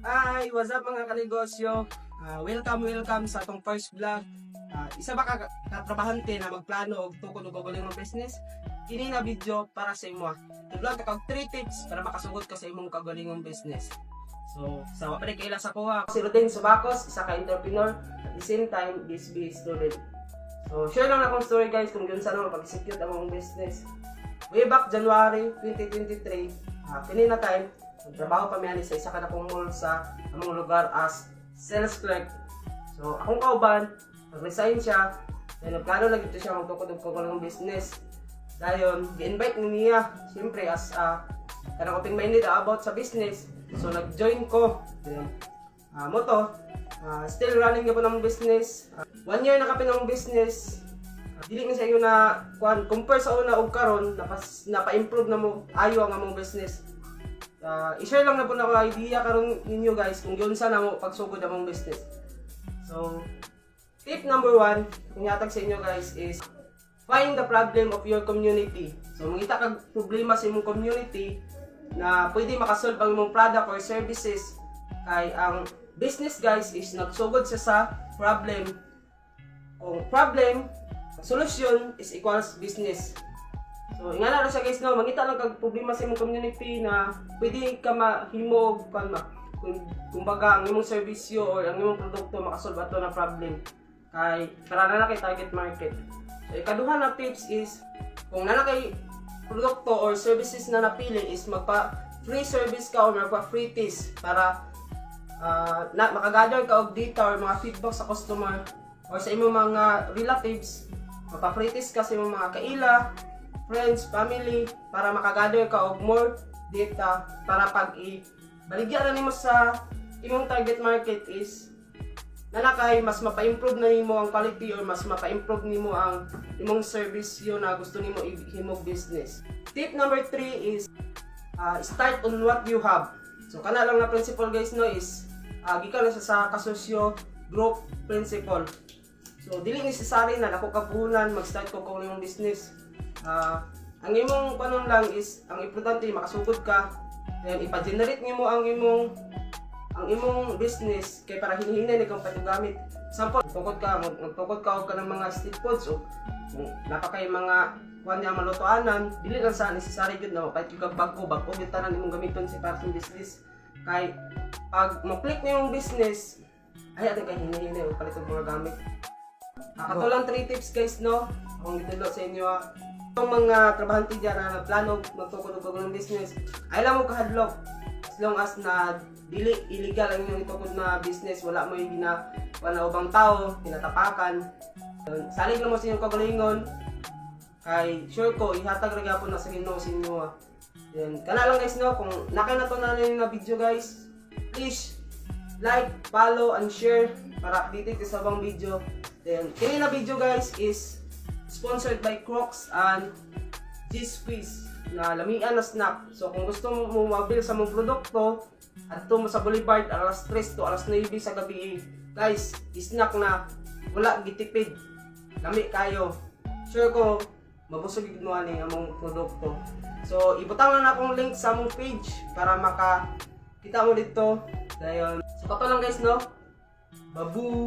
Hi! What's up mga kanegosyo? Welcome sa atong first vlog. Isa ba ka katrabahante na magplano og tukod og galing ng business? Kini na video para sa imo. I-vlog ka kag 3 tips para makasugod ka sa imong kagalingong business. So, sa wapre kaila sa kuha, si Rodin Subacos, isa ka entrepreneur at the same time BSB student. So, share lang akong story guys kung yun saan ako pag-execute ang mong business. Way back January 2023, kini na time nagtrabaho pa miyan sa isa ka na kong mall sa among lugar as sales clerk. So, akong kauban, nag-resign siya, then nagplano lang ito siya magtukod og kagaling business. Dayon, gi-invite ni niya, siyempre as kanang open-minded about sa business. So, nag-join ko. Then, still running ko ng business. 1 year na kapin ng business. Dili na sa iyo na compare sa una og karon napa-improve na mo ayo ang among business. I-share lang na po na ko idea karon ninyo guys kung yun sana mo pagsugod among business. So, tip number 1 kung yatag sa inyo guys is find the problem of your community. So, mangita kag problema sa imong community na pwede makasolve ang imong product or services kay ang business guys is nagsugod siya sa problem. Kung problem, solution is equals business. So, ingana na siya guys, no, mangita lang kag problema sa imong community na pwede ka mahimog kumbaga ang imong serbisyo or ang imong produkto makasolve ato na problem kay para na kay target market. So, ikaduha na tips is kung na kay produkto or services na napili is magpa free service ka or magpa free test para makagather ka og data or mga feedback sa customer or sa imong mga relatives. Magpa free test ka sa imong mga kaila, friends, family para makagather ka og more data para pag baligya na nimo sa imong target market is nanakay mas mapa-improve na nimo ang quality or mas mapa-improve nimo ang imong service yun na gusto nimo ihimog business. Tip number 3 is start on what you have. So kana lang na principle guys no is gikan na sa kasosyo group principle. So dili necessary na nako kapuhunan mag-start ko kung imong business. Ang imong panon lang is ang importante makasugod ka then ipa-generate nimo ang imong business kay para hinihinay ni kang patugamit. Example, magtukod ka og kanang mga street foods o napakay mga kuan nga malutoanan, dili lang sa necessary gyud na mapait kag bago gyud tanan imong gamiton sa para sa business. Kay pag mo-click na yung business, ay atin kay hinihinay og palit og mga gamit. Katulang 3 tips guys no, akong gitulo sa inyo Ang mga trabahante dyan na plano magtukod og ng business, ay lang mo kahadlok as long as na dili illegal ang inyong itukod na business, wala mo yung wala ubang tao, pinatapakan. Salig lang mo sa inyong kagalingon, kay sure ko, ihatag rin po na sa Ginoo sa inyo. Then, kana lang guys no, kung nakay na to na rin na video guys, please like, follow, and share para updated ka sa bang video. Then, kini na video guys is sponsored by Crocs and G-Squeeze na lamian na snack. So kung gusto mo mabil sa mong produkto adto mo sa Boulevard alas 3 to alas 9 sa gabi guys, snack na wala gitipid, lami kayo, sure ko mabusog gid mo ani among produkto. So ibutang na akong link sa among page para makakita mo dito. Dayon, so kato lang guys no, babu.